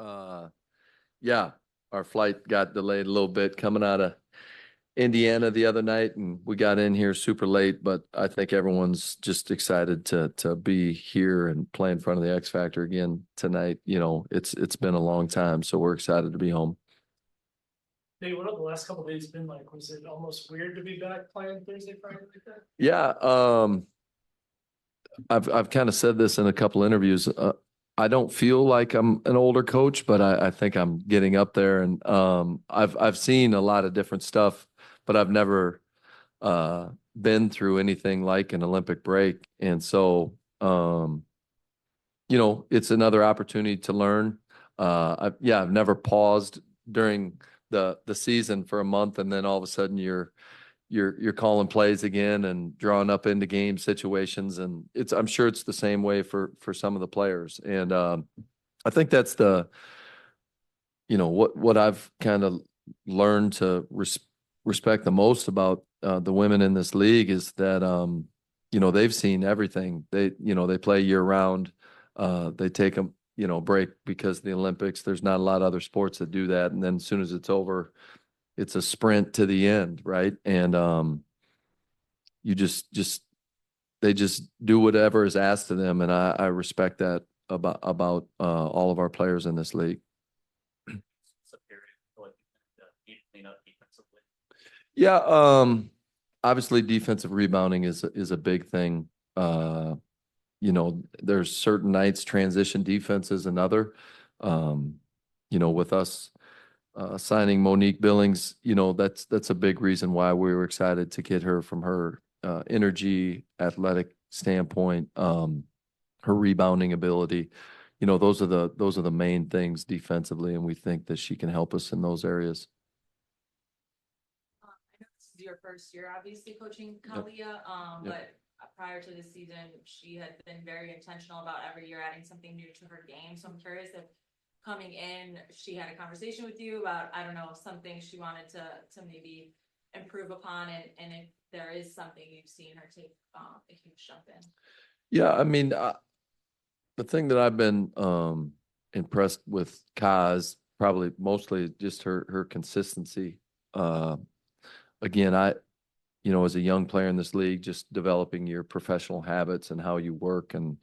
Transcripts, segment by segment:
Uh, yeah, our flight got delayed a little bit coming out of Indiana the other night, and we got in here super late. But I think everyone's just excited to be here and play in front of the X Factor again tonight. It's been a long time, so we're excited to be home. Hey, what have the last couple of days been like? Was it almost weird to be back playing Thursday, Friday like that? Yeah, I've kind of said this in a couple interviews. I don't feel like I'm an older coach, but I think I'm getting up there, and I've seen a lot of different stuff, but I've never been through anything like an Olympic break, and so it's another opportunity to learn. I've never paused during the season for a month, and then all of a sudden you're calling plays again and drawing up into game situations, and I'm sure it's the same way for some of the players. And I think that's what I've kind of learned to respect the most about the women in this league is that they've seen everything. They play year round. They take a break because of the Olympics. There's not a lot of other sports that do that, and then as soon as it's over, it's a sprint to the end, right? And you they just do whatever is asked of them, and I respect that about all of our players in this league. Yeah, obviously defensive rebounding is a big thing. There's certain nights transition defense is another. With us signing Monique Billings, that's a big reason why we were excited to get her from her energy, athletic standpoint, her rebounding ability. Those are the main things defensively, and we think that she can help us in those areas. I know this is your first year, obviously, coaching Kalia, but prior to this season, she had been very intentional about every year adding something new to her game. So I'm curious if coming in, she had a conversation with you about, I don't know, something she wanted to maybe improve upon, and if there is something you've seen her take a huge jump in. Yeah, I mean, the thing that I've been impressed with Kaz, probably mostly just her consistency. Again, as a young player in this league, just developing your professional habits and how you work and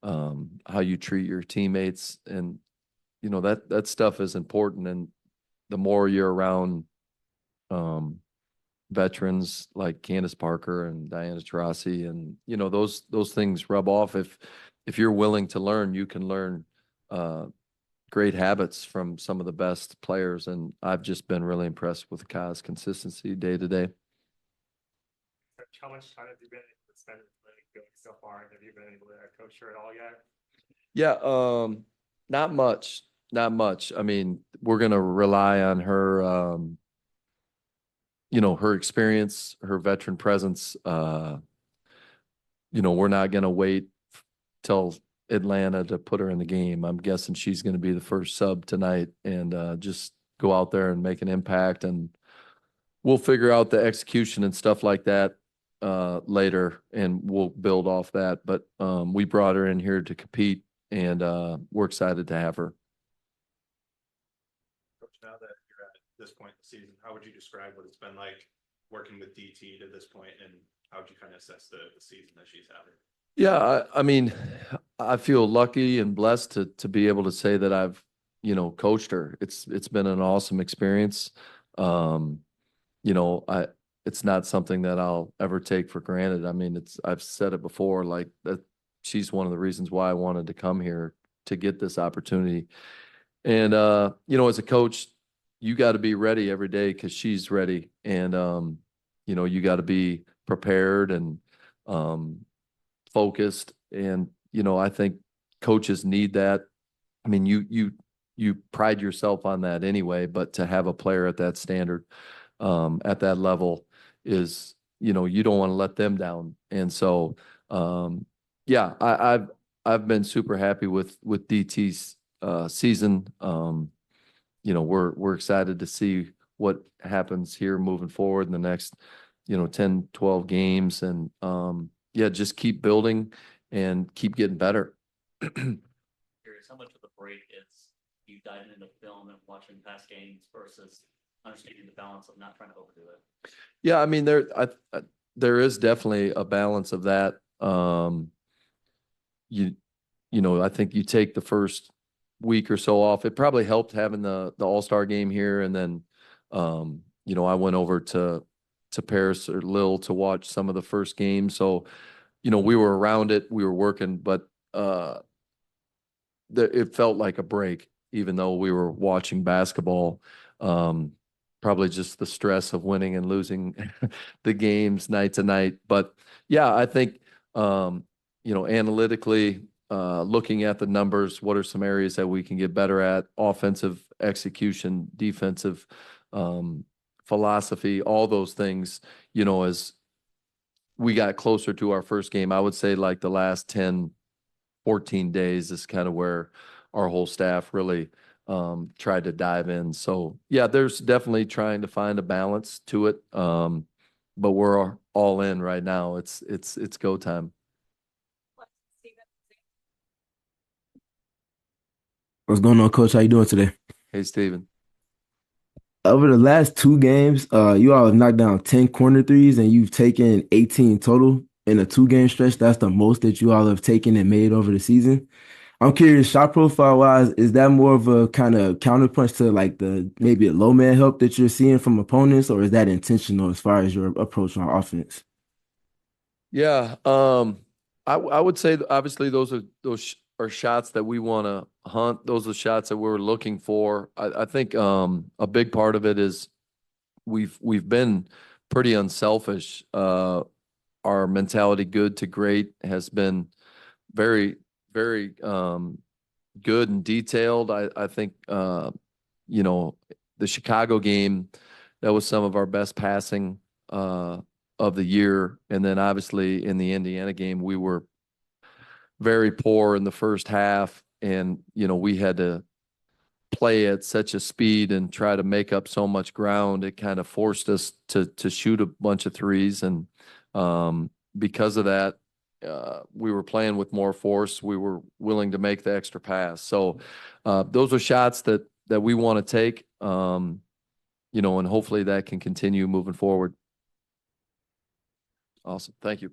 how you treat your teammates, and that stuff is important. And the more you're around veterans like Candace Parker and Diana Taurasi, and those things rub off. If you're willing to learn, you can learn great habits from some of the best players, and I've just been really impressed with Kai's consistency day to day. How much time have you been able to spend so far? Have you been able to coach her at all yet? Yeah, not much. Not much. I mean, we're gonna rely on her her experience, her veteran presence. We're not going to wait till Atlanta to put her in the game. I'm guessing she's going to be the first sub tonight and just go out there and make an impact. And we'll figure out the execution and stuff like that later, and we'll build off that. But we brought her in here to compete, and we're excited to have her. Now that you're at this point in the season, how would you describe what it's been like working with DT to this point, and how would you kind of assess the season that she's having? Yeah, I mean, I feel lucky and blessed to be able to say that I've coached her. It's been an awesome experience. It's not something that I'll ever take for granted. I mean, I've said it before, like that she's one of the reasons why I wanted to come here to get this opportunity. And as a coach, you got to be ready every day because she's ready, and you got to be prepared and focused. And I think coaches need that. I mean, you pride yourself on that anyway, but to have a player at that standard, at that level, is you don't want to let them down. And so I've been super happy with DT's season. We're excited to see what happens here moving forward in the next 10, 12 games, and just keep building and keep getting better. Curious how much of the break is you diving into film and watching past games versus understanding the balance of not trying to overdo it? Yeah, I mean, there is definitely a balance of that. You know, I think you take the first week or so off. It probably helped having the All-Star game here, and then you know, I went over to Paris or Lille to watch some of the first games. So, you know, we were around it, we were working, but it felt like a break, even though we were watching basketball. Probably just the stress of winning and losing the games night to night. But yeah, I think you know, analytically, looking at the numbers, what are some areas that we can get better at? Offensive execution, defensive philosophy, all those things, you know, as we got closer to our first game, I would say like the last 10, 14 days is kind of where our whole staff really tried to dive in. So yeah, there's definitely trying to find a balance to it. But we're all in right now. It's go time. What's going on, Coach? How you doing today? Hey, Steven. Over the last two games, you all have knocked down 10 corner threes and you've taken 18 total in a 2-game stretch. That's the most that you all have taken and made over the season. I'm curious, shot profile wise, is that more of a kind of counterpunch to like the maybe a low man help that you're seeing from opponents, or is that intentional as far as your approach on offense? Yeah, I would say that obviously those are shots that we want to hunt. Those are shots that we're looking for. I think a big part of it is we've been pretty unselfish. Our mentality, good to great, has been very good and detailed. I think you know, the Chicago game, that was some of our best passing of the year. And then obviously in the Indiana game, we were very poor in the first half. And, you know, we had to play at such a speed and try to make up so much ground. It kind of forced us to shoot a bunch of threes. And because of that, we were playing with more force. We were willing to make the extra pass. So those are shots that we want to take, you know, and hopefully that can continue moving forward. Awesome. Thank you.